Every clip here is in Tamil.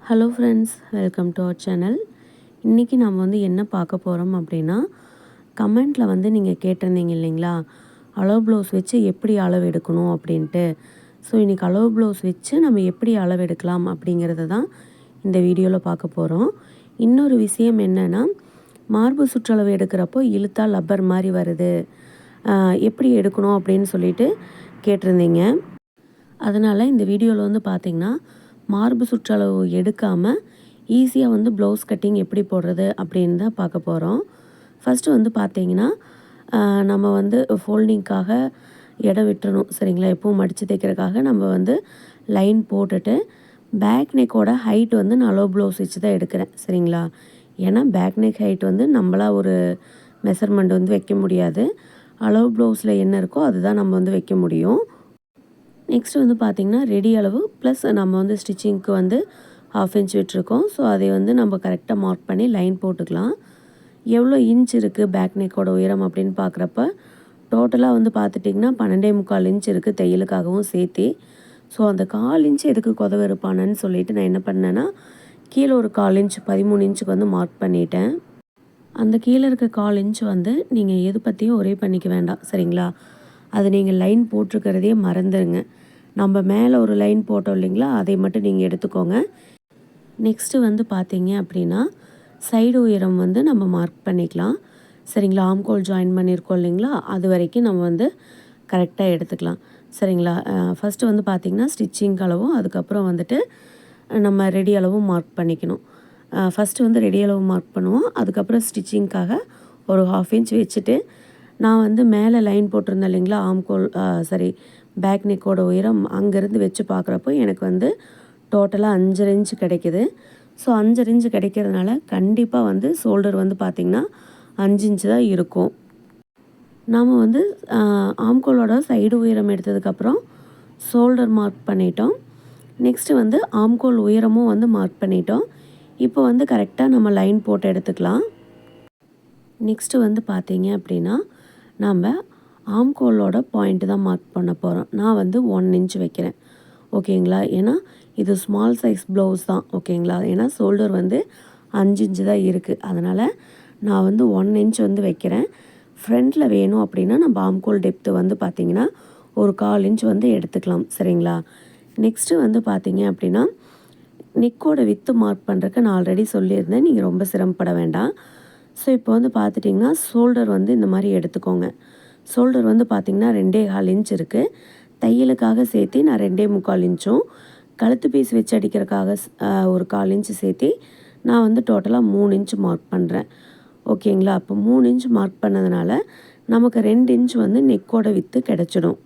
Hello friends, welcome to our channel. இன்றைக்கி நம்ம வந்து என்ன பார்க்க போகிறோம் அப்படின்னா, கமெண்ட்டில் வந்து நீங்கள் கேட்டிருந்தீங்க இல்லைங்களா, அளவு ப்ளவுஸ் வச்சு எப்படி அளவு எடுக்கணும் அப்படின்ட்டு. ஸோ இன்றைக்கி அளவு ப்ளவுஸ் வச்சு நம்ம எப்படி அளவு எடுக்கலாம் அப்படிங்கிறத தான் இந்த வீடியோவில் பார்க்க போகிறோம். இன்னொரு விஷயம் என்னென்னா, மார்பு சுற்றளவு எடுக்கிறப்போ இழுத்தா லப்பர் மாதிரி வருது, எப்படி எடுக்கணும் அப்படின்னு சொல்லிட்டு கேட்டிருந்தீங்க. அதனால் இந்த வீடியோவில் வந்து பார்த்திங்கன்னா, மார்பு சுற்றளவு எடுக்காமல் ஈஸியாக வந்து ப்ளவுஸ் கட்டிங் எப்படி போடுறது அப்படின்னு தான் பார்க்க போகிறோம். ஃபஸ்ட்டு வந்து பார்த்திங்கன்னா, நம்ம வந்து ஃபோல்டிங்க்காக இடம் விட்டுறணும் சரிங்களா. எப்பவும் மடித்து தைக்கிறதுக்காக நம்ம வந்து லைன் போட்டுட்டு பேக் நெக்கோட ஹைட் வந்து நான் அளவு ப்ளவுஸ் வச்சு தான் எடுக்கிறேன் சரிங்களா. ஏன்னா பேக் நெக் ஹைட் வந்து நம்மளாக ஒரு மெஷர்மெண்ட் வந்து வைக்க முடியாது. அளவு ப்ளவுஸில் என்ன இருக்கோ அதுதான் நம்ம வந்து வைக்க முடியும். நெக்ஸ்ட்டு வந்து பார்த்திங்கன்னா, ரெடி அளவு ப்ளஸ் நம்ம வந்து ஸ்டிச்சிங்க்கு வந்து 1/2 இன்ச் விட்டுருக்கோம். ஸோ அதை வந்து நம்ம கரெக்டாக மார்க் பண்ணி லைன் போட்டுக்கலாம். எவ்வளோ இன்ச் இருக்குது பேக் நெக்கோட உயரம் அப்படின்னு பார்க்குறப்ப டோட்டலாக வந்து பார்த்துட்டிங்கன்னா 12.25 இன்ச் இருக்குது தையலுக்காகவும் சேர்த்து. ஸோ அந்த 1/4 இன்ச் எதுக்கு கொதவு இருப்பானன்னு சொல்லிவிட்டு நான் என்ன பண்ணேன்னா, கீழே ஒரு 1/4 இன்ச் 13 இன்ச்சுக்கு வந்து மார்க் பண்ணிட்டேன். அந்த கீழே இருக்க 1/4 இன்ச் வந்து நீங்கள் எது பற்றியும் ஒரே பண்ணிக்க வேண்டாம் சரிங்களா. அது நீங்கள் லைன் போட்டிருக்கிறதையே மறந்துடுங்க. நம்ம மேலே ஒரு லைன் போட்டோம் இல்லைங்களா, அதை மட்டும் நீங்கள் எடுத்துக்கோங்க. நெக்ஸ்ட்டு வந்து பார்த்தீங்க அப்படின்னா, சைடு உயரம் வந்து நம்ம மார்க் பண்ணிக்கலாம் சரிங்களா. ஆம்கோல் ஜாயின் பண்ணியிருக்கோம் இல்லைங்களா, அது வரைக்கும் நம்ம வந்து கரெக்டாக எடுத்துக்கலாம் சரிங்களா. ஃபஸ்ட்டு வந்து பார்த்திங்கன்னா ஸ்டிச்சிங் அளவும் அதுக்கப்புறம் வந்துட்டு நம்ம ரெடி அளவும் மார்க் பண்ணிக்கணும். ஃபஸ்ட்டு வந்து ரெடி அளவு மார்க் பண்ணுவோம், அதுக்கப்புறம் ஸ்டிச்சிங்க்காக ஒரு 1/2 இன்ச் வச்சுட்டு நான் வந்து மேலே லைன் போட்டிருந்தேன் இல்லைங்களா, ஆம்கோல் பேக் நெக்கோட உயரம் அங்கேருந்து வச்சு பார்க்குறப்போ எனக்கு வந்து டோட்டலாக 5.5 இன்ச் கிடைக்கிது. ஸோ 5.5 இன்ச் கிடைக்கிறதுனால கண்டிப்பாக வந்து ஷோல்டர் வந்து பார்த்திங்கன்னா 5 இன்ச்சு தான் இருக்கும். நாம் வந்து ஆம்கோலோட சைடு உயரம் எடுத்ததுக்கப்புறம் ஷோல்டர் மார்க் பண்ணிட்டோம். நெக்ஸ்ட்டு வந்து ஆம்கோல் உயரமும் வந்து மார்க் பண்ணிட்டோம். இப்போ வந்து கரெக்டாக நம்ம லைன் போட்டு எடுத்துக்கலாம். நெக்ஸ்ட்டு வந்து பார்த்தீங்க அப்படின்னா, நம்ம ஆம்கோலோட பாயிண்ட்டு தான் மார்க் பண்ண போகிறோம். நான் வந்து 1 இன்ச் வைக்கிறேன் ஓகேங்களா. ஏன்னா இது ஸ்மால் சைஸ் ப்ளவுஸ் தான் ஓகேங்களா. ஏன்னா ஷோல்டர் வந்து 5 இன்ச்சு தான் இருக்குது. அதனால் நான் வந்து 1 இன்ச் வந்து வைக்கிறேன். ஃப்ரண்ட்டில் வேணும் அப்படின்னா நம்ம ஆம்கோல் டெப்த்து வந்து பார்த்திங்கன்னா ஒரு 1/4 இன்ச் வந்து எடுத்துக்கலாம் சரிங்களா. நெக்ஸ்ட்டு வந்து பார்த்திங்க அப்படின்னா, நெக்கோட வித்து மார்க் பண்ணுறதுக்கு நான் ஆல்ரெடி சொல்லியிருந்தேன், நீங்கள் ரொம்ப சிரமப்பட வேண்டாம். ஸோ இப்போ வந்து பார்த்துட்டிங்கன்னா ஷோல்டர் வந்து இந்த மாதிரி எடுத்துக்கோங்க. ஷோல்டர் வந்து பார்த்திங்கன்னா 2.25 இன்ச் இருக்குது. தையலுக்காக சேர்த்து நான் 2.25 இன்ச்சும் கழுத்து பீஸ் வச்சு அடிக்கிறதுக்காக ஒரு 1/4 இன்ச்சு சேர்த்து நான் வந்து டோட்டலாக 3 இன்ச் மார்க் பண்ணுறேன் ஓகேங்களா. அப்போ 3 இன்ச் மார்க் பண்ணதுனால நமக்கு 2 இன்ச் வந்து நெக்கோட வித்து கிடச்சிடும்.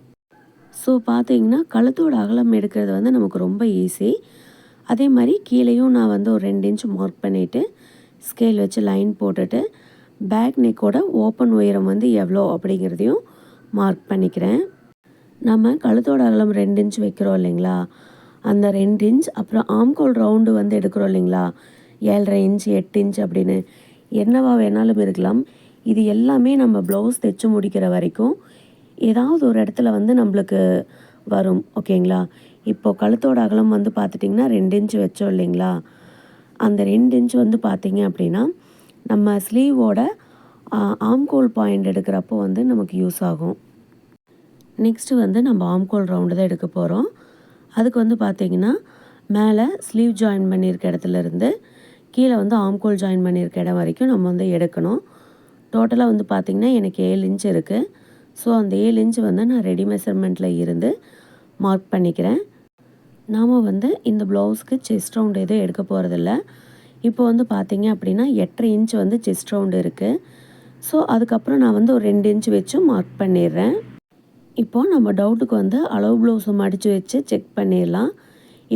ஸோ பார்த்திங்கன்னா கழுத்தோட அகலம் எடுக்கிறது வந்து நமக்கு ரொம்ப ஈஸி. அதே மாதிரி கீழேயும் நான் வந்து ஒரு 2 இன்ச் மார்க் பண்ணிவிட்டு ஸ்கேல் வச்சு லைன் போட்டுட்டு பேக் நெக்கோட ஓப்பன் உயரம் வந்து எவ்வளோ அப்படிங்கிறதையும் மார்க் பண்ணிக்கிறேன். நம்ம கழுத்தோட அகலம் 2 இன்ச் வைக்கிறோம் இல்லைங்களா, அந்த 2 இன்ச் அப்புறம் ஆம்கோல் ரவுண்டு வந்து எடுக்கிறோம் இல்லைங்களா, 7.5 இன்ச் 8 இன்ச் அப்படின்னு என்னவா வேணாலும் இருக்கலாம். இது எல்லாமே நம்ம ப்ளவுஸ் தைச்சு முடிக்கிற வரைக்கும் ஏதாவது ஒரு இடத்துல வந்து நம்மளுக்கு வரும் ஓகேங்களா. இப்போது கழுத்தோட அகலம் வந்து பார்த்துட்டிங்கன்னா 2 இன்ச் வச்சோம் இல்லைங்களா, அந்த 2 இன்ச் வந்து பார்த்திங்க அப்படின்னா நம்ம ஸ்லீவோட ஆம்கோல் பாயிண்ட் எடுக்கிறப்போ வந்து நமக்கு யூஸ் ஆகும். நெக்ஸ்ட்டு வந்து நம்ம ஆம்கோல் ரவுண்டு தான் எடுக்க போகிறோம். அதுக்கு வந்து பார்த்திங்கன்னா மேலே ஸ்லீவ் ஜாயின் பண்ணியிருக்க இடத்துலேருந்து கீழே வந்து ஆம்கோல் ஜாயின் பண்ணியிருக்க இடம் வரைக்கும் நம்ம வந்து எடுக்கணும். டோட்டலாக வந்து பார்த்திங்கன்னா எனக்கு 7 இன்ச் இருக்குது. ஸோ அந்த 7 இன்ச் வந்து நான் ரெடி மெஷர்மெண்ட்டில் இருந்து மார்க் பண்ணிக்கிறேன். நாம் வந்து இந்த ப்ளவுஸ்க்கு செஸ்ட் ரவுண்டு எதுவும் எடுக்க போகிறதில்ல. இப்போ வந்து பார்த்திங்க அப்படின்னா 8.5 இன்ச் வந்து செஸ்ட் ரவுண்டு இருக்குது. ஸோ அதுக்கப்புறம் நான் வந்து ஒரு 2 இன்ச் வச்சு மார்க் பண்ணிடுறேன். இப்போது நம்ம டவுட்டுக்கு வந்து அளவு ப்ளவுஸை மடித்து வச்சு செக் பண்ணிடலாம்.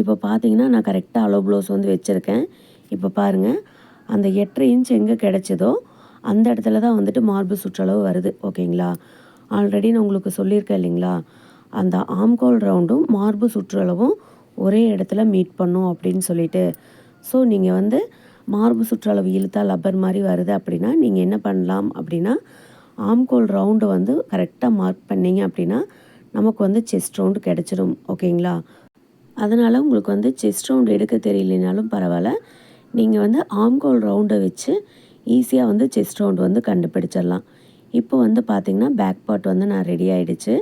இப்போ பார்த்திங்கன்னா நான் கரெக்டாக அளவு ப்ளவுஸ் வந்து வச்சுருக்கேன். இப்போ பாருங்கள், அந்த 8.5 இன்ச் எங்கே கிடச்சதோ அந்த இடத்துல தான் வந்துட்டு மார்பு சுற்றளவு வருது ஓகேங்களா. ஆல்ரெடி நான் உங்களுக்கு சொல்லியிருக்கேன் இல்லைங்களா, அந்த ஆம்கோல் ரவுண்டும் மார்பு சுற்றளவும் ஒரே இடத்துல மீட் பண்ணும் அப்படின்னு சொல்லிட்டு. ஸோ நீங்கள் வந்து மார்பு சுற்றளவு இழுத்தா லப்பர் மாதிரி வருது அப்படின்னா நீங்கள் என்ன பண்ணலாம் அப்படின்னா, ஆம்கோல் ரவுண்டு வந்து கரெக்டாக மார்க் பண்ணிங்க அப்படின்னா நமக்கு வந்து செஸ்ட் ரவுண்டு கிடச்சிடும் ஓகேங்களா. அதனால் உங்களுக்கு வந்து செஸ்ட் ரவுண்ட் எடுக்க தெரியலனாலும் பரவாயில்ல, நீங்கள் வந்து ஆம்கோல் ரவுண்டை வச்சு ஈஸியாக வந்து செஸ்ட் ரவுண்ட் வந்து கண்டுபிடிச்சிடலாம். இப்போ வந்து பார்த்திங்கன்னா பேக் பார்ட் வந்து நான் ரெடி ஆகிடுச்சு.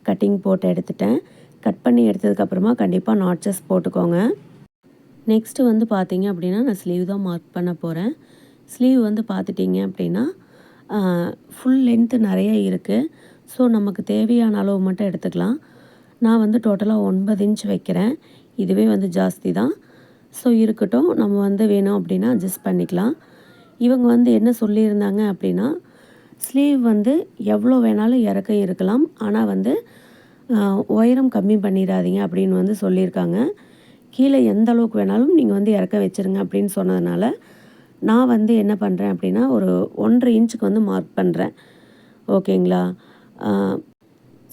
கட்டிங் போட்டு எடுத்துட்டேன். கட் பண்ணி எடுத்ததுக்கப்புறமா கண்டிப்பாக நாட்சஸ் போட்டுக்கோங்க. நெக்ஸ்ட்டு வந்து பார்த்திங்க அப்படின்னா நான் ஸ்லீவ் தான் மார்க் பண்ண போகிறேன். ஸ்லீவ் வந்து பார்த்துட்டிங்க அப்படின்னா ஃபுல் லென்த்து நிறைய இருக்குது. ஸோ நமக்கு தேவையான அளவு மட்டும் எடுத்துக்கலாம். நான் வந்து டோட்டலாக 9 இன்ச் வைக்கிறேன். இதுவே வந்து ஜாஸ்தி தான். ஸோ இருக்கட்டும், நம்ம வந்து வேணும் அப்படின்னா அட்ஜஸ்ட் பண்ணிக்கலாம். இவங்க வந்து என்ன சொல்லியிருந்தாங்க அப்படின்னா, ஸ்லீவ் வந்து எவ்வளோ வேணாலும் இறக்கம் இருக்கலாம், ஆனால் வந்து உயரம் கம்மி பண்ணிடாதீங்க அப்படின்னு வந்து சொல்லியிருக்காங்க. கீழே எந்த அளவுக்கு வேணாலும் நீங்கள் வந்து இறக்கம் வச்சுருங்க அப்படின்னு சொன்னதுனால, நான் வந்து என்ன பண்ணுறேன் அப்படின்னா ஒரு 1.5 இன்ச்சுக்கு வந்து மார்க் பண்ணுறேன். ஓகேங்களா?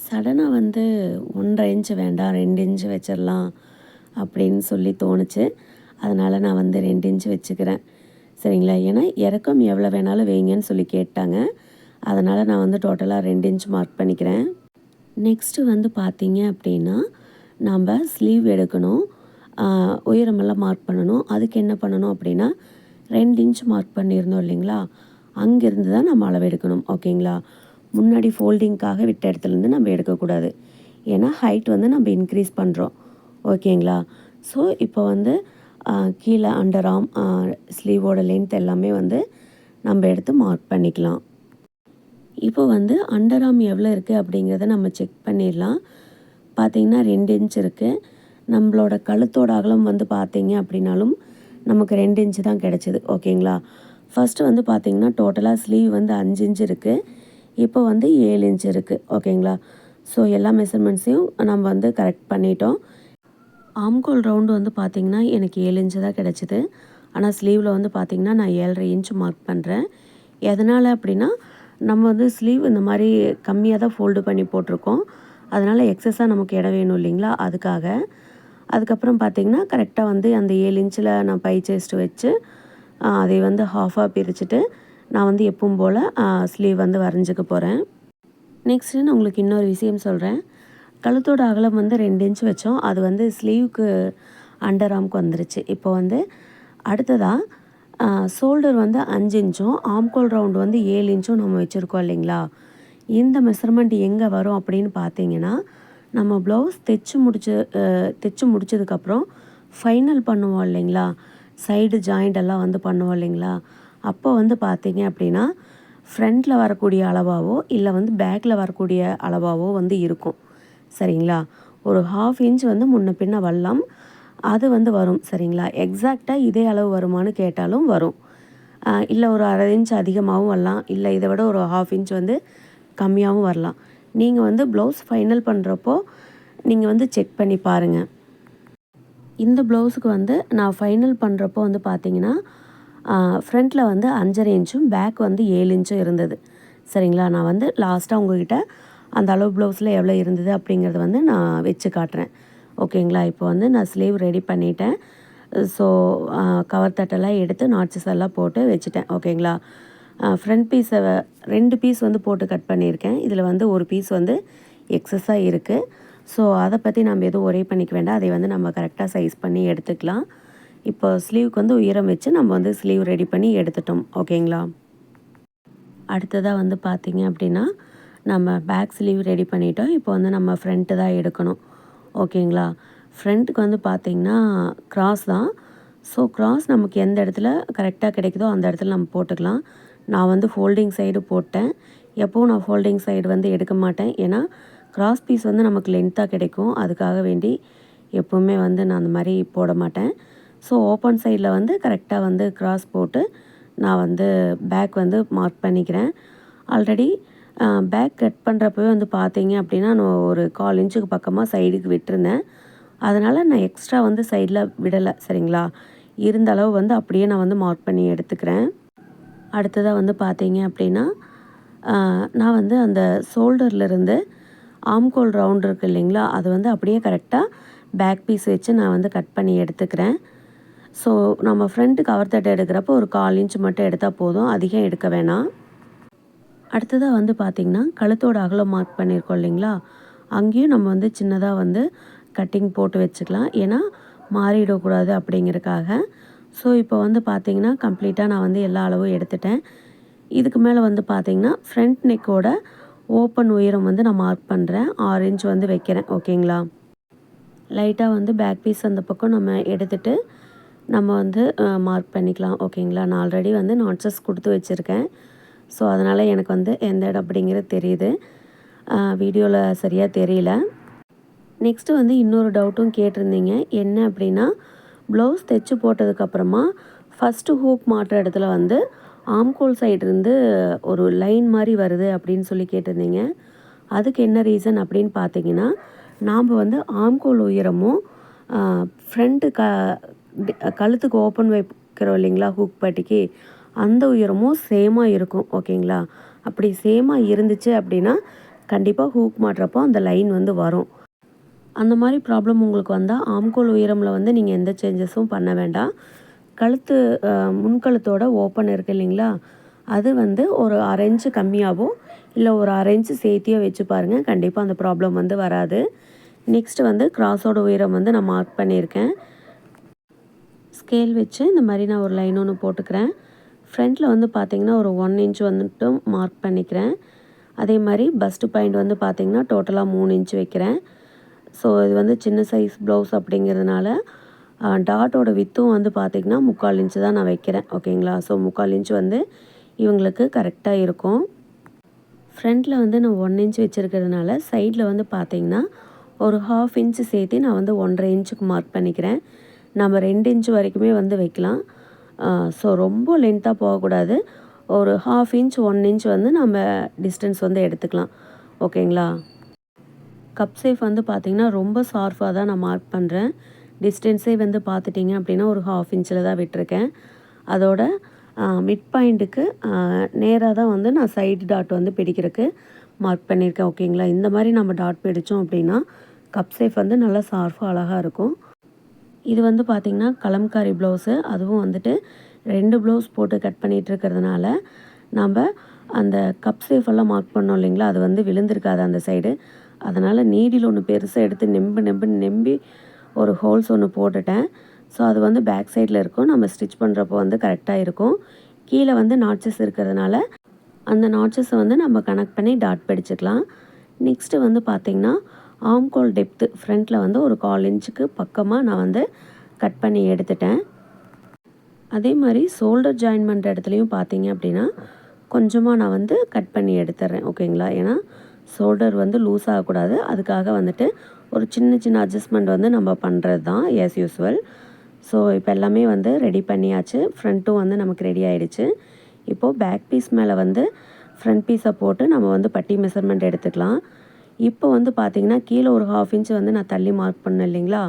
சடனாக வந்து 1.5 இன்ச்சு வேண்டாம் 2 இன்ச்சு வச்சிடலாம் அப்படின்னு சொல்லி தோணுச்சு. அதனால் நான் வந்து 2 இன்ச்சு வச்சுக்கிறேன். சரிங்களா? ஏன்னா இறக்கம் எவ்வளோ வேணாலும் வைங்கன்னு சொல்லி கேட்டாங்க. அதனால் நான் வந்து டோட்டலாக 2 இன்ச் மார்க் பண்ணிக்கிறேன். நெக்ஸ்ட்டு வந்து பார்த்தீங்க அப்படின்னா, நம்ம ஸ்லீவ் எடுக்கணும். உயரமெல்லாம் மார்க் பண்ணணும். அதுக்கு என்ன பண்ணணும் அப்படின்னா, 2 இன்ச் மார்க் பண்ணியிருந்தோம் இல்லைங்களா? அங்கேருந்து தான் நம்ம அளவு எடுக்கணும். ஓகேங்களா? முன்னாடி ஃபோல்டிங்க்காக விட்ட இடத்துலேருந்து நம்ம எடுக்கக்கூடாது. ஏன்னா ஹைட் வந்து நம்ம இன்க்ரீஸ் பண்ணுறோம். ஓகேங்களா? ஸோ இப்போ வந்து கீழே அண்டர் ஆர்ம், ஸ்லீவோட லென்த் எல்லாமே வந்து நம்ம எடுத்து மார்க் பண்ணிக்கலாம். இப்போ வந்து அண்டர் ஆர்ம் எவ்வளோ இருக்குது அப்படிங்கிறத நம்ம செக் பண்ணிடலாம். பார்த்திங்கன்னா 2 இன்ச் இருக்குது. நம்மளோட கழுத்தோட அகலம் வந்து பார்த்திங்க அப்படின்னாலும் நமக்கு 2 இன்ச்சு தான் கிடச்சிது. ஓகேங்களா? ஃபஸ்ட்டு வந்து பார்த்திங்கன்னா டோட்டலாக ஸ்லீவ் வந்து 5 இன்ச் இருக்குது. இப்போ வந்து 7 இன்ச் இருக்குது. ஓகேங்களா? ஸோ எல்லா மெஷர்மெண்ட்ஸையும் நம்ம வந்து கரெக்ட் பண்ணிட்டோம். ஆம்கோல் ரவுண்டு வந்து பார்த்திங்கன்னா எனக்கு 7 இன்ச்சு தான் கிடச்சிது. ஆனால் ஸ்லீவில் வந்து பார்த்திங்கன்னா நான் 7.5 இன்ச் மார்க் பண்ணுறேன். எதனால் அப்படின்னா, நம்ம வந்து ஸ்லீவ் இந்த மாதிரி கம்மியாக தான் ஃபோல்டு பண்ணி போட்டிருக்கோம். அதனால் எக்ஸஸாக நமக்கு இடம் வேணும் இல்லைங்களா? அதுக்காக. அதுக்கப்புறம் பார்த்திங்கன்னா கரெக்டாக வந்து அந்த 7 இன்ச்சில் நான் பை செஸ்ட் வச்சு அதை வந்து ஹாஃபாக பிரிச்சுட்டு நான் வந்து எப்பவும் போல் ஸ்லீவ் வந்து வரைஞ்சிக்க போகிறேன். நெக்ஸ்ட்டு நான் உங்களுக்கு இன்னொரு விஷயம் சொல்கிறேன். கழுத்தோட அகலம் வந்து 2 இன்ச் வச்சோம். அது வந்து ஸ்லீவுக்கு அண்டர் ஆர்முக்கு வந்துருச்சு. இப்போ வந்து அடுத்ததாக ஷோல்டர் வந்து 5 இன்ச்சும் ஆம்கோல் ரவுண்டு வந்து 7 இன்ச்சும் நம்ம வச்சுருக்கோம் இல்லைங்களா? இந்த மெஷர்மெண்ட் எங்கே வரும் அப்படின்னு பார்த்தீங்கன்னா, நம்ம ப்ளவுஸ் தைச்சு முடிச்சதுக்கப்புறம் ஃபைனல் பண்ணுவோம் இல்லைங்களா? சைடு ஜாயிண்ட் எல்லாம் வந்து பண்ணுவோம் இல்லைங்களா? அப்போ வந்து பார்த்தீங்க அப்படின்னா, ஃப்ரண்ட்டில் வரக்கூடிய அளவாவோ இல்லை வந்து பேக்கில் வரக்கூடிய அளவாவோ வந்து இருக்கும். சரிங்களா? ஒரு 1/2 இன்ச் வந்து முன்ன பின்ன வரலாம். அது வந்து வரும். சரிங்களா? எக்ஸாக்டாக இதே அளவு வருமானு கேட்டாலும் வரும். இல்லை ஒரு 1/2 இன்ச் அதிகமாகவும் வரலாம். இல்லை இதை விட ஒரு 1/2 இன்ச் வந்து கம்மியாகவும் வரலாம். நீங்கள் வந்து ப்ளவுஸ் ஃபைனல் பண்ணுறப்போ நீங்கள் வந்து செக் பண்ணி பாருங்கள். இந்த ப்ளவுஸுக்கு வந்து நான் ஃபைனல் பண்ணுறப்போ வந்து பார்த்தீங்கன்னா, ஃப்ரண்ட்டில் வந்து 5.5 இன்ச்சும் பேக் வந்து 7 இன்ச்சும் இருந்தது. சரிங்களா? நான் வந்து லாஸ்ட்டாக உங்கள்கிட்ட அந்த அளவு ப்ளவுஸில் எவ்வளோ இருந்தது அப்படிங்கிறத வந்து நான் வச்சு காட்டுறேன். ஓகேங்களா? இப்போ வந்து நான் ஸ்லீவ் ரெடி பண்ணிட்டேன். ஸோ கவர் தட்டெல்லாம் எடுத்து நாட்சஸ் எல்லாம் போட்டு வச்சுட்டேன். ஓகேங்களா? ஃப்ரண்ட் பீஸை 2 பீஸ் வந்து போட்டு கட் பண்ணியிருக்கேன். இதில் வந்து ஒரு பீஸ் வந்து எக்ஸஸாக இருக்குது. ஸோ அதை பற்றி நம்ம எதுவும் ஒரே பண்ணிக்க வேண்டாம். அதை வந்து நம்ம கரெக்டாக சைஸ் பண்ணி எடுத்துக்கலாம். இப்போ ஸ்லீவுக்கு வந்து உயரம் வச்சு நம்ம வந்து ஸ்லீவ் ரெடி பண்ணி எடுத்துட்டோம். ஓகேங்களா? அடுத்ததாக வந்து பார்த்திங்க அப்படின்னா, நம்ம பேக் ஸ்லீவ் ரெடி பண்ணிட்டோம். இப்போ வந்து நம்ம ஃப்ரண்ட்டு தான் எடுக்கணும். ஓகேங்களா? ஃப்ரண்ட்டுக்கு வந்து பார்த்திங்கன்னா கிராஸ் தான். ஸோ கிராஸ் நமக்கு எந்த இடத்துல கரெக்டாக கிடைக்குதோ அந்த இடத்துல நம்ம போட்டுக்கலாம். நான் வந்து ஃபோல்டிங் சைடு போட்டேன். எப்போவும் நான் ஃபோல்டிங் சைடு வந்து எடுக்க மாட்டேன். ஏன்னா கிராஸ் பீஸ் வந்து நமக்கு லென்த்தாக கிடைக்கும். அதுக்காக வேண்டி எப்போவுமே வந்து நான் அந்த மாதிரி போட மாட்டேன். ஸோ ஓப்பன் சைடில் வந்து கரெக்டாக வந்து கிராஸ் போட்டு நான் வந்து பேக் வந்து மார்க் பண்ணிக்கிறேன். ஆல்ரெடி பேக் கட் பண்ணுறப்பவே வந்து பார்த்தீங்க அப்படின்னா நான் ஒரு 1/4 இன்ச்சுக்கு பக்கமாக சைடுக்கு விட்டுருந்தேன். அதனால் நான் எக்ஸ்ட்ரா வந்து சைடில் விடலை. சரிங்களா? இருந்த அளவு வந்து அப்படியே நான் வந்து மார்க் பண்ணி எடுத்துக்கிறேன். அடுத்ததாக வந்து பார்த்தீங்க அப்படின்னா, நான் வந்து அந்த ஷோல்டர்லேருந்து ஆம்கோல் ரவுண்ட் இருக்குது இல்லைங்களா? அது வந்து அப்படியே கரெக்டாக பேக் பீஸ் வச்சு நான் வந்து கட் பண்ணி எடுத்துக்கிறேன். ஸோ நம்ம ஃப்ரண்ட்டு கவர் தட்டை எடுக்கிறப்போ ஒரு 1/4 இன்ச் மட்டும் எடுத்தால் போதும். அதிகம் எடுக்க வேணாம். அடுத்ததாக வந்து பார்த்திங்கன்னா, கழுத்தோட அகலம் மார்க் பண்ணியிருக்கோம் இல்லைங்களா? அங்கேயும் நம்ம வந்து சின்னதாக வந்து கட்டிங் போட்டு வச்சுக்கலாம். ஏன்னா மாறிடக்கூடாது அப்படிங்கிறதுக்காக. ஸோ இப்போ வந்து பார்த்திங்கன்னா கம்ப்ளீட்டாக நான் வந்து எல்லா அளவும் எடுத்துட்டேன். இதுக்கு மேலே வந்து பார்த்திங்கன்னா ஃப்ரண்ட் நெக்கோட ஓப்பன் உயரம் வந்து நான் மார்க் பண்ணுறேன். 6 இன்ச் வந்து வைக்கிறேன். ஓகேங்களா? லைட்டாக வந்து பேக் பீஸ் அந்த பக்கம் நம்ம எடுத்துகிட்டு நம்ம வந்து மார்க் பண்ணிக்கலாம். ஓகேங்களா? நான் ஆல்ரெடி வந்து நாட்சஸ் கொடுத்து வச்சுருக்கேன். ஸோ அதனால் எனக்கு வந்து எந்த இடம் அப்படிங்கிறது தெரியுது. வீடியோவில் சரியாக தெரியல. நெக்ஸ்ட்டு வந்து இன்னொரு டவுட்டும் கேட்டிருந்தீங்க. என்ன அப்படின்னா, ப்ளவுஸ் தைச்சு போட்டதுக்கப்புறமா ஃபஸ்ட்டு ஹூக் மாட்டுற இடத்துல வந்து ஆம்கோல் சைட்லேருந்து ஒரு லைன் மாதிரி வருது அப்படின்னு சொல்லி கேட்டிருந்தீங்க. அதுக்கு என்ன ரீசன் அப்படின்னு பார்த்தீங்கன்னா, நாம் வந்து ஆம்கோல் உயரமும் ஃப்ரண்ட்டு கழுத்துக்கு ஓப்பன் வைக்கிறோம் இல்லைங்களா ஹூக் பட்டிக்கு, அந்த உயரமும் சேமாக இருக்கும். ஓகேங்களா? அப்படி சேமாக இருந்துச்சு அப்படின்னா கண்டிப்பாக ஹூக் மாட்டுறப்போ அந்த லைன் வந்து வரும். அந்த மாதிரி ப்ராப்ளம் உங்களுக்கு வந்தால் ஆம்கோல் உயரமில் வந்து நீங்கள் எந்த சேஞ்சஸும் பண்ண வேண்டாம். கழுத்து முன்கழுத்தோட ஓப்பன் இருக்குது இல்லைங்களா, அது வந்து ஒரு 1/2 இன்ச்சு கம்மியாகவோ இல்லை ஒரு 1/2 இன்ச்சு சேர்த்தியோ வச்சு பாருங்கள். கண்டிப்பாக அந்த ப்ராப்ளம் வந்து வராது. நெக்ஸ்ட்டு வந்து கிராஸோட உயரம் வந்து நான் மார்க் பண்ணியிருக்கேன். ஸ்கேல் வச்சு இந்த மாதிரி நான் ஒரு லைன் ஒன்று போட்டுக்கிறேன். ஃப்ரண்ட்டில் வந்து பார்த்திங்கன்னா ஒரு 1 இன்ச் வந்துட்டு மார்க் பண்ணிக்கிறேன். அதே மாதிரி பஸ்ட்டு பாயிண்ட் வந்து பார்த்திங்கன்னா டோட்டலாக 3 இன்ச் வைக்கிறேன். ஸோ இது வந்து சின்ன சைஸ் ப்ளவுஸ் அப்படிங்கிறதுனால டாட்டோட வித்தும் வந்து பார்த்திங்கன்னா 3/4 இன்ச்சு தான் நான் வைக்கிறேன். ஓகேங்களா? ஸோ 3/4 இன்ச் வந்து இவங்களுக்கு கரெக்டாக இருக்கும். ஃப்ரண்ட்டில் வந்து நான் 1 இன்ச் வச்சுருக்கிறதுனால சைடில் வந்து பார்த்திங்கன்னா ஒரு 1/2 இன்ச்சு சேர்த்து நான் வந்து 1.5 இன்ச்சுக்கு மார்க் பண்ணிக்கிறேன். நம்ம 2 இன்ச் வரைக்குமே வந்து வைக்கலாம். ஸோ ரொம்ப லென்த்தாக போகக்கூடாது. ஒரு 1/2 இன்ச் 1 இன்ச் வந்து நம்ம டிஸ்டன்ஸ் வந்து எடுத்துக்கலாம். ஓகேங்களா? கப் சேஃப் வந்து பார்த்திங்கன்னா ரொம்ப ஷார்ப்பாக தான் நான் மார்க் பண்ணுறேன். டிஸ்டன்ஸே வந்து பார்த்துட்டிங்க அப்படின்னா ஒரு 1/2 இன்ச்சில் தான் விட்டுருக்கேன். அதோட மிட் பாயிண்ட்டுக்கு நேராக தான் வந்து நான் சைடு டாட் வந்து பிடிக்கிறதுக்கு மார்க் பண்ணியிருக்கேன். ஓகேங்களா? இந்த மாதிரி நம்ம டாட் பிடித்தோம் அப்படின்னா கப் சேஃப் வந்து நல்லா ஷார்ப்பாக அழகாக இருக்கும். இது வந்து பார்த்திங்கன்னா கலம்காரி ப்ளவுஸு. அதுவும் வந்துட்டு 2 ப்ளவுஸ் போட்டு கட் பண்ணிகிட்டு இருக்கிறதுனால நம்ம அந்த கப் சேஃபெல்லாம் மார்க் பண்ணோம் இல்லைங்களா, அது வந்து விழுந்திருக்காது அந்த சைடு. அதனால் நீடில் ஒன்று பெருசாக எடுத்து நெம்பி ஒரு ஹோல்ஸ் ஒன்று போட்டுட்டேன். ஸோ அது வந்து பேக் சைடில் இருக்கும். நம்ம ஸ்டிச் பண்ணுறப்போ வந்து கரெக்டாக இருக்கும். கீழே வந்து நாட்சஸ் இருக்கிறதுனால அந்த நாட்சஸை வந்து நம்ம கனெக்ட் பண்ணி டாட் பிடிச்சிக்கலாம். நெக்ஸ்ட்டு வந்து பார்த்திங்கன்னா ஆம்கோல் டெப்த்து ஃப்ரண்ட்டில் வந்து ஒரு 1/4 இன்ச்சுக்கு பக்கமாக நான் வந்து கட் பண்ணி எடுத்துட்டேன். அதே மாதிரி ஷோல்டர் ஜாயின் பண்ணுற இடத்துலையும் பார்த்தீங்க அப்படின்னா கொஞ்சமாக நான் வந்து கட் பண்ணி எடுத்துட்றேன். ஓகேங்களா? ஏன்னா ஷோல்டர் வந்து லூஸ் ஆகக்கூடாது. அதுக்காக வந்துட்டு ஒரு சின்ன அட்ஜஸ்ட்மெண்ட் வந்து நம்ம பண்ணுறது தான் ஆஸ் யூஸ்வல். ஸோ இப்போ எல்லாமே வந்து ரெடி பண்ணியாச்சு. ஃப்ரண்ட்டும் வந்து நமக்கு ரெடி ஆகிடுச்சு. இப்போது பேக் பீஸ் மேலே வந்து ஃப்ரண்ட் பீஸை போட்டு நம்ம வந்து பட்டி மெஷர்மெண்ட் எடுத்துக்கலாம். இப்போ வந்து பார்த்திங்கன்னா கீழே ஒரு 1/2 இன்ச் வந்து நான் தள்ளி மார்க் பண்ணேன் இல்லைங்களா,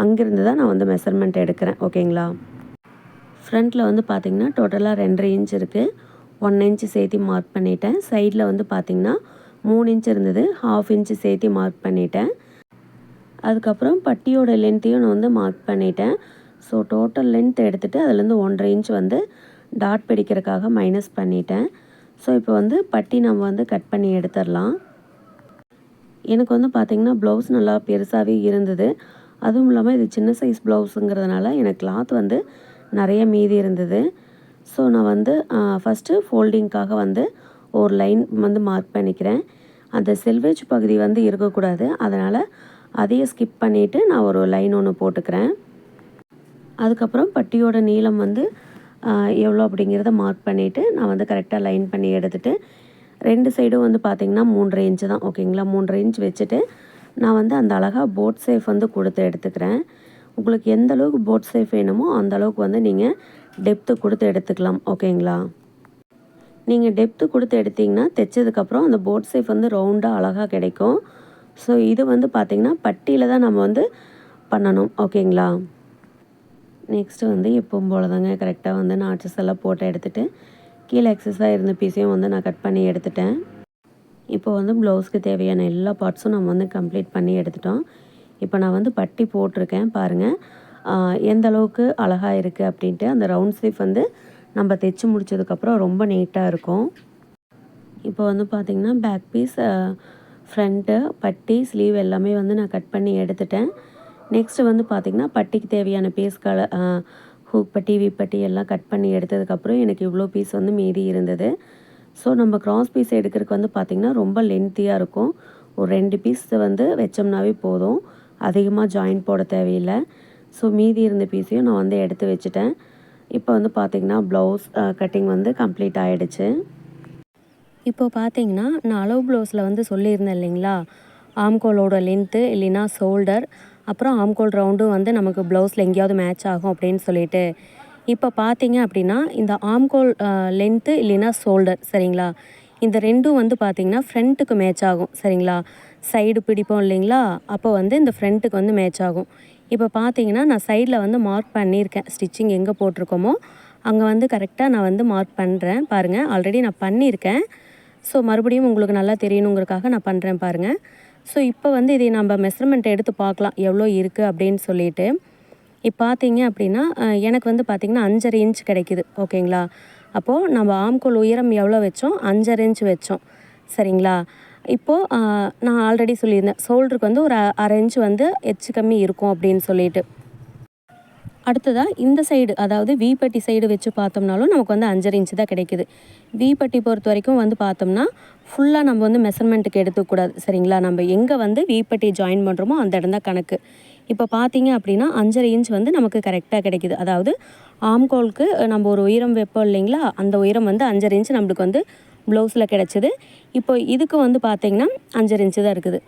அங்கேருந்து தான் நான் வந்து மெஷர்மெண்ட் எடுக்கிறேன். ஓகேங்களா? ஃப்ரண்ட்டில் வந்து பார்த்திங்கன்னா டோட்டலாக 2.5 இன்ச் இருக்குது. 1 இன்ச்சு சேர்த்து மார்க் பண்ணிட்டேன். சைடில் வந்து பார்த்திங்கன்னா 3 இன்ச் இருந்தது. 1/2 இன்ச்சு சேர்த்து மார்க் பண்ணிட்டேன். அதுக்கப்புறம் பட்டியோட லென்த்தையும் நான் வந்து மார்க் பண்ணிட்டேன். ஸோ டோட்டல் லென்த் எடுத்துகிட்டு அதுலேருந்து 1.5 இன்ச் வந்து டாட் பிடிக்கிறதுக்காக மைனஸ் பண்ணிட்டேன். ஸோ இப்போ வந்து பட்டி நம்ம வந்து கட் பண்ணி எடுத்துடலாம். எனக்கு வந்து பார்த்திங்கன்னா ப்ளவுஸ் நல்லா பெருசாகவே இருந்தது. அதுவும் இல்லாமல் இது சின்ன சைஸ் ப்ளவுஸுங்கிறதுனால எனக்கு கிளாத் வந்து நிறைய மீதி இருந்தது. ஸோ நான் வந்து ஃபஸ்ட்டு ஃபோல்டிங்க்காக வந்து ஒரு லைன் வந்து மார்க் பண்ணிக்கிறேன். அந்த செல்வேஜ் பகுதி வந்து இருக்கக்கூடாது. அதனால் அதையே ஸ்கிப் பண்ணிவிட்டு நான் ஒரு லைன் ஒன்று போட்டுக்கிறேன். அதுக்கப்புறம் பட்டியோட நீளம் வந்து எவ்வளோ அப்படிங்கிறத மார்க் பண்ணிவிட்டு நான் வந்து கரெக்டாக லைன் பண்ணி எடுத்துகிட்டு 2 சைடும் வந்து பார்த்திங்கன்னா 3.5 இன்ச்சு தான். ஓகேங்களா? 3.5 இன்ச் வச்சுட்டு நான் வந்து அந்த அழகாக போட் சேஃப் வந்து கொடுத்து எடுத்துக்கிறேன். உங்களுக்கு எந்த அளவுக்கு போட் சேஃப் வேணுமோ அந்த அளவுக்கு வந்து நீங்கள் டெப்த்து கொடுத்து எடுத்துக்கலாம். ஓகேங்களா? நீங்கள் டெப்த்து கொடுத்து எடுத்திங்கன்னா தைச்சதுக்கப்புறம் அந்த போட் சேஃப் வந்து ரவுண்டாக அழகாக கிடைக்கும். ஸோ இது வந்து பார்த்திங்கன்னா பட்டியில் தான் நம்ம வந்து பண்ணணும். ஓகேங்களா? நெக்ஸ்ட்டு வந்து எப்பவும் போல தாங்க கரெக்டாக வந்து நாட்சஸ் எல்லாம் போட்டு எடுத்துகிட்டு கீழே எக்ஸஸாக இருந்த பீஸையும் வந்து நான் கட் பண்ணி எடுத்துட்டேன். இப்போ வந்து ப்ளவுஸ்க்கு தேவையான எல்லா பார்ட்ஸும் நம்ம வந்து கம்ப்ளீட் பண்ணி எடுத்துட்டோம். இப்போ நான் வந்து பட்டி போட்டிருக்கேன் பாருங்கள். எந்த அளவுக்கு அழகாக இருக்குது அப்படின்ட்டு. அந்த ரவுண்ட் ஸ்லீவ் வந்து நம்ம தைச்சி முடித்ததுக்கப்புறம் ரொம்ப நீட்டாக இருக்கும். இப்போ வந்து பார்த்திங்கன்னா பேக் பீஸ் ஃப்ரண்ட்டு, பட்டி, ஸ்லீவ் எல்லாமே வந்து நான் கட் பண்ணி எடுத்துட்டேன். நெக்ஸ்ட்டு வந்து பார்த்திங்கன்னா பட்டிக்கு தேவையான பீஸ் ஹூக் பட்டி, பட்டி எல்லாம் கட் பண்ணி எடுத்ததுக்கப்புறம் எனக்கு இவ்வளோ பீஸ் வந்து மீதி இருந்தது. ஸோ நம்ம கிராஸ் பீஸ் எடுக்கிறதுக்கு வந்து பார்த்திங்கன்னா ரொம்ப லென்த்தியாக இருக்கும். ஒரு 2 பீஸ் வந்து வச்சோம்னாவே போதும். அதிகமாக ஜாயின் போட தேவையில்லை. ஸோ மீதி இருந்த பீஸையும் நான் வந்து எடுத்து வச்சுட்டேன். இப்போ வந்து பார்த்திங்கன்னா ப்ளவுஸ் கட்டிங் வந்து கம்ப்ளீட் ஆகிடுச்சு. இப்போ பார்த்தீங்கன்னா நான் அளவு ப்ளவுஸில் வந்து சொல்லியிருந்தேன் இல்லைங்களா, ஆம்கோலோட லென்த்து இல்லைன்னா ஷோல்டர் அப்புறம் ஆம்கோல் ரவுண்டும் வந்து நமக்கு ப்ளவுஸில் எங்கேயாவது மேட்ச் ஆகும் அப்படின்னு சொல்லிட்டு. இப்போ பார்த்தீங்க அப்படின்னா இந்த ஆம்கோல் லென்த்து இல்லைன்னா ஷோல்டர் சரிங்களா, இந்த ரெண்டும் வந்து பார்த்திங்கன்னா ஃப்ரண்ட்டுக்கு மேட்ச் ஆகும் சரிங்களா. சைடு பிடிப்போம் இல்லைங்களா, அப்போ வந்து இந்த ஃப்ரண்ட்டுக்கு வந்து மேட்ச் ஆகும். இப்போ பார்த்தீங்கன்னா நான் சைடில் வந்து மார்க் பண்ணியிருக்கேன். ஸ்டிச்சிங் எங்கே போட்டிருக்கோமோ அங்கே வந்து கரெக்டாக நான் வந்து மார்க் பண்ணுறேன். பாருங்கள், ஆல்ரெடி நான் பண்ணியிருக்கேன். ஸோ மறுபடியும் உங்களுக்கு நல்லா தெரியணுங்கிறதுக்காக நான் பண்ணுறேன் பாருங்கள். ஸோ இப்போ வந்து இதை நம்ம மெஷர்மெண்ட் எடுத்து பார்க்கலாம் எவ்வளோ இருக்குது அப்படின்னு சொல்லிட்டு. இப்போ பார்த்தீங்க அப்படின்னா எனக்கு வந்து பார்த்திங்கன்னா 5.5 இன்ச் கிடைக்குது ஓகேங்களா. அப்போது நம்ம ஆம்கோல் உயரம் எவ்வளோ வச்சோம், 5.5 இன்ச் வச்சோம் சரிங்களா. இப்போது நான் ஆல்ரெடி சொல்லியிருந்தேன் ஷோல்டருக்கு வந்து ஒரு 1/2 இன்ச் வந்து எச்சு கம்மி இருக்கும் அப்படின்னு சொல்லிட்டு. அடுத்ததாக இந்த சைடு அதாவது வீப்பட்டி சைடு வச்சு பார்த்தோம்னாலும் நமக்கு வந்து 5.5 இன்ச்சு தான் கிடைக்குது. வீப்பட்டி பொறுத்த வரைக்கும் வந்து பார்த்தோம்னா ஃபுல்லாக நம்ம வந்து மெஷர்மெண்ட்டுக்கு எடுத்துக்கூடாது சரிங்களா. நம்ம எங்கே வந்து வீப்பட்டி ஜாயின் பண்ணுறோமோ அந்த இடம் தான் கணக்கு. இப்போ பார்த்தீங்க அப்படின்னா 5.5 இன்ச் வந்து நமக்கு கரெக்டாக கிடைக்குது. அதாவது ஆம்கோலுக்கு நம்ம ஒரு உயரம் வைப்போம் இல்லைங்களா, அந்த உயரம் வந்து 5.5 இன்ச் நம்மளுக்கு வந்து ப்ளவுஸில் கிடச்சிது. இப்போ இதுக்கு வந்து பார்த்திங்கன்னா 5.5 இன்ச்சு தான் இருக்குது.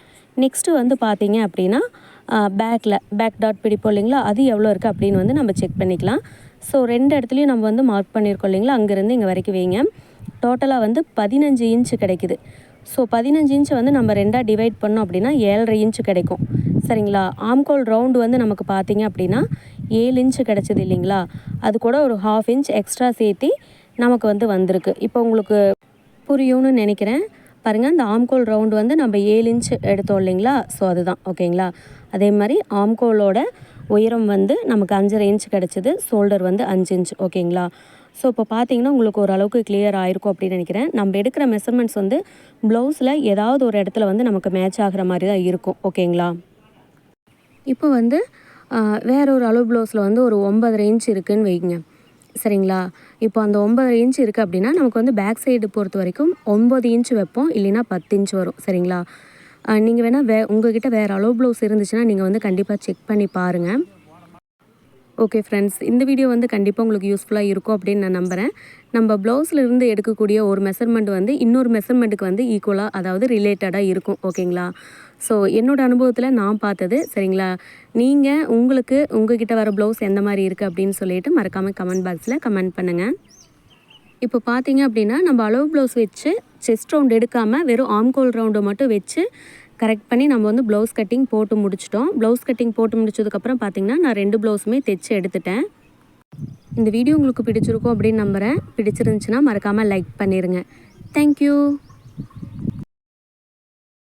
நெக்ஸ்ட்டு வந்து பார்த்திங்க அப்படின்னா பேக் டாட் பிடிப்போம் இல்லைங்களா, அது எவ்வளோ இருக்குது அப்படின்னு வந்து நம்ம செக் பண்ணிக்கலாம். ஸோ 2 இடத்துலையும் நம்ம வந்து மார்க் பண்ணியிருக்கோம் இல்லைங்களா, அங்கேருந்து இங்கே வரைக்கும் வைங்க. டோட்டலாக வந்து 15 இன்ச்சு கிடைக்குது. ஸோ 15 இன்ச்சு வந்து நம்ம 2ஆக டிவைட் பண்ணோம் அப்படின்னா 7.5 இன்ச்சு கிடைக்கும் சரிங்களா. ஆம்கோல் ரவுண்டு வந்து நமக்கு பார்த்திங்க அப்படின்னா 7 இன்ச்சு கிடச்சிது இல்லைங்களா, அது கூட ஒரு 1/2 இன்ச் எக்ஸ்ட்ரா சேர்த்து நமக்கு வந்து வந்திருக்கு. இப்போ உங்களுக்கு புரியும்னு நினைக்கிறேன். பாருங்கள், இந்த ஆம்கோல் ரவுண்டு வந்து நம்ம 7 இன்ச் எடுத்தோம் இல்லைங்களா, ஸோ அதுதான் ஓகேங்களா. அதே மாதிரி ஆம்கோலோட உயரம் வந்து நமக்கு 5.5 இன்ச் கிடச்சிது, ஷோல்டர் வந்து 5 இன்ச் ஓகேங்களா. ஸோ இப்போ பார்த்தீங்கன்னா உங்களுக்கு ஓரளவுக்கு கிளியர் ஆகிருக்கும் அப்படின்னு நினைக்கிறேன். நம்ம எடுக்கிற மெஷர்மெண்ட்ஸ் வந்து ப்ளவுஸில் ஏதாவது ஒரு இடத்துல வந்து நமக்கு மேட்ச் ஆகிற மாதிரி தான் இருக்கும் ஓகேங்களா. இப்போ வந்து வேற ஒரு அளவு ப்ளவுஸில் வந்து ஒரு 9.5 இன்ச் இருக்குதுன்னு வைங்க சரிங்களா. இப்போ அந்த 9.5 இன்ச் இருக்குது அப்படின்னா நமக்கு வந்து பேக் சைடு பொறுத்த வரைக்கும் 9 இன்ச் வைப்போம், இல்லைன்னா 10 இன்ச் வரும் சரிங்களா. நீங்கள் வேணால் உங்கள்கிட்ட வேறு அளவு ப்ளவுஸ் இருந்துச்சுன்னா நீங்கள் வந்து கண்டிப்பாக செக் பண்ணி பாருங்கள். ஓகே ஃப்ரெண்ட்ஸ், இந்த வீடியோ வந்து கண்டிப்பாக உங்களுக்கு யூஸ்ஃபுல்லாக இருக்கும் அப்படின்னு நான் நம்புகிறேன். நம்ம ப்ளவுஸில் இருந்து எடுக்கக்கூடிய ஒரு மெஷர்மெண்ட் வந்து இன்னொரு மெஷர்மெண்ட்டுக்கு வந்து ஈக்குவலாக அதாவது ரிலேட்டடாக இருக்கும் ஓகேங்களா. ஸோ என்னோடய அனுபவத்தில் நான் பார்த்தது சரிங்களா. நீங்கள் உங்கள்கிட்ட வர ப்ளவுஸ் எந்த மாதிரி இருக்குது அப்படின்னு சொல்லிட்டு மறக்காமல் கமெண்ட் பாக்ஸில் கமெண்ட் பண்ணுங்கள். இப்போ பார்த்தீங்க அப்படின்னா நம்ம அளவு ப்ளவுஸ் வச்சு செஸ்ட் ரவுண்ட் எடுக்காமல் வெறும் ஆம்கோல் ரவுண்டை மட்டும் வச்சு கரெக்ட் பண்ணி நம்ம வந்து ப்ளவுஸ் கட்டிங் போட்டு முடிச்சிட்டோம். ப்ளவுஸ் கட்டிங் போட்டு முடிச்சதுக்கப்புறம் பார்த்திங்கன்னா நான் 2 ப்ளவுஸுமே தைச்சி எடுத்துட்டேன். இந்த வீடியோ உங்களுக்கு பிடிச்சிருக்கும் அப்படின்னு நம்புகிறேன். பிடிச்சிருந்துச்சுன்னா மறக்காமல் லைக் பண்ணிடுங்க. தேங்க்யூ.